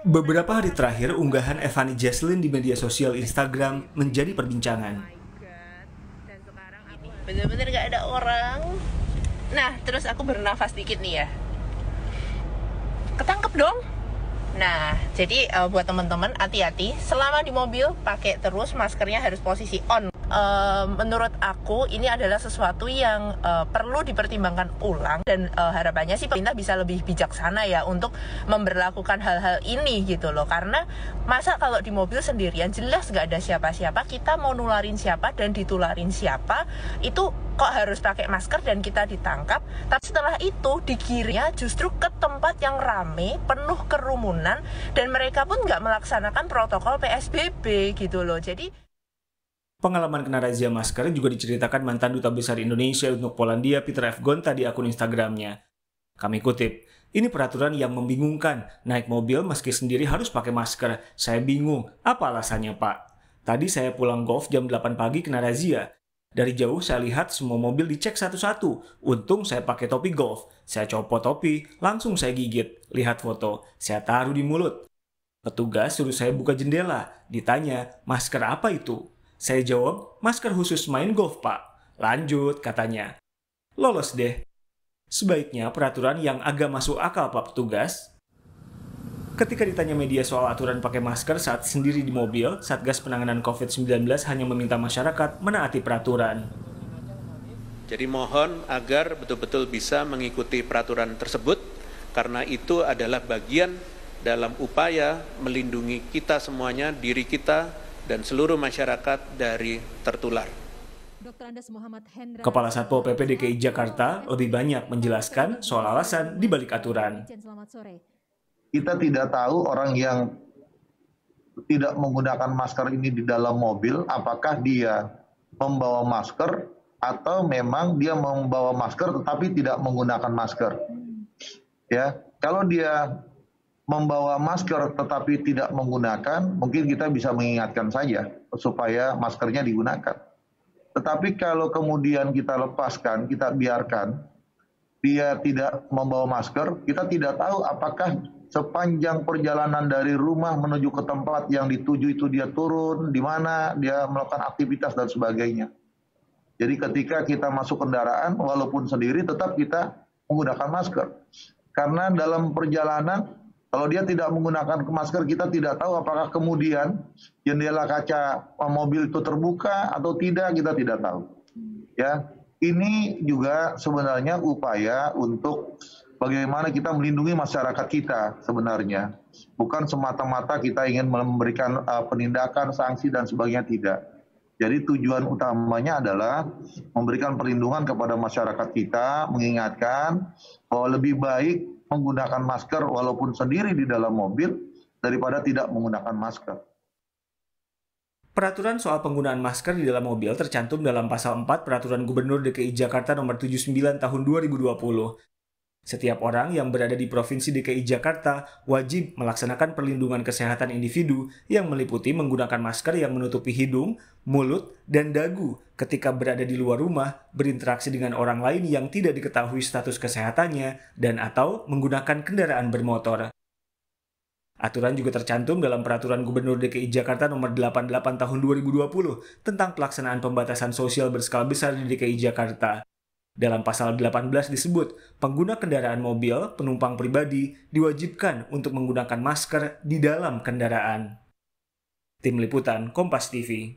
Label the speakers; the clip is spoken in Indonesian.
Speaker 1: Beberapa hari terakhir, unggahan Evany Jesslyn di media sosial Instagram menjadi perbincangan.
Speaker 2: Bener-bener gak ada orang. Nah, terus aku bernafas dikit nih ya. Ketangkep dong. Nah, jadi buat teman-teman hati-hati. Selama di mobil pakai terus maskernya harus posisi on. Menurut aku ini adalah sesuatu yang perlu dipertimbangkan ulang dan harapannya sih pemerintah bisa lebih bijaksana ya untuk memberlakukan hal-hal ini gitu loh, karena masa kalau di mobil sendirian jelas gak ada siapa-siapa, kita mau nularin siapa dan ditularin siapa, itu kok harus pakai masker dan kita ditangkap. Tapi setelah itu dikirimnya justru ke tempat yang rame, penuh kerumunan, dan mereka pun nggak melaksanakan protokol PSBB gitu loh. Jadi
Speaker 1: pengalaman kena razia masker juga diceritakan mantan Duta Besar Indonesia untuk Polandia, Peter F. Gonta di akun Instagramnya. Kami kutip, "Ini peraturan yang membingungkan. Naik mobil meski sendiri harus pakai masker. Saya bingung. Apa alasannya, Pak? Tadi saya pulang golf jam 8 pagi kena razia. Dari jauh saya lihat semua mobil dicek satu-satu. Untung saya pakai topi golf. Saya copot topi, langsung saya gigit. Lihat foto. Saya taruh di mulut. Petugas suruh saya buka jendela. Ditanya, masker apa itu? Saya jawab, masker khusus main golf, Pak. Lanjut, katanya. Lolos deh. Sebaiknya peraturan yang agak masuk akal, Pak Petugas." Ketika ditanya media soal aturan pakai masker saat sendiri di mobil, Satgas Penanganan COVID-19 hanya meminta masyarakat menaati peraturan.
Speaker 3: Jadi mohon agar betul-betul bisa mengikuti peraturan tersebut, karena itu adalah bagian dalam upaya melindungi kita semuanya, diri kita, dan seluruh masyarakat dari tertular.
Speaker 1: Kepala Satpol PP DKI Jakarta lebih banyak menjelaskan soal alasan di balik aturan.
Speaker 4: Kita tidak tahu orang yang tidak menggunakan masker ini di dalam mobil, apakah dia membawa masker atau memang dia membawa masker tetapi tidak menggunakan masker. Ya, kalau dia membawa masker tetapi tidak menggunakan, mungkin kita bisa mengingatkan saja supaya maskernya digunakan. Tetapi kalau kemudian kita lepaskan, kita biarkan, dia tidak membawa masker, kita tidak tahu apakah sepanjang perjalanan dari rumah menuju ke tempat yang dituju itu dia turun, di mana dia melakukan aktivitas dan sebagainya. Jadi ketika kita masuk kendaraan, walaupun sendiri tetap kita menggunakan masker. Karena dalam perjalanan, kalau dia tidak menggunakan masker, kita tidak tahu apakah kemudian jendela kaca mobil itu terbuka atau tidak, kita tidak tahu. Ya, ini juga sebenarnya upaya untuk bagaimana kita melindungi masyarakat kita sebenarnya. Bukan semata-mata kita ingin memberikan penindakan, sanksi dan sebagainya, tidak. Jadi tujuan utamanya adalah memberikan perlindungan kepada masyarakat kita, mengingatkan bahwa lebih baik menggunakan masker walaupun sendiri di dalam mobil daripada tidak menggunakan masker.
Speaker 1: Peraturan soal penggunaan masker di dalam mobil tercantum dalam pasal 4 Peraturan Gubernur DKI Jakarta nomor 79 tahun 2020. Setiap orang yang berada di Provinsi DKI Jakarta wajib melaksanakan perlindungan kesehatan individu yang meliputi menggunakan masker yang menutupi hidung, mulut, dan dagu ketika berada di luar rumah, berinteraksi dengan orang lain yang tidak diketahui status kesehatannya, dan atau menggunakan kendaraan bermotor. Aturan juga tercantum dalam Peraturan Gubernur DKI Jakarta nomor 88 tahun 2020 tentang pelaksanaan pembatasan sosial berskala besar di DKI Jakarta. Dalam pasal 18 disebut, pengguna kendaraan mobil, penumpang pribadi, diwajibkan untuk menggunakan masker di dalam kendaraan. Tim Liputan, Kompas TV.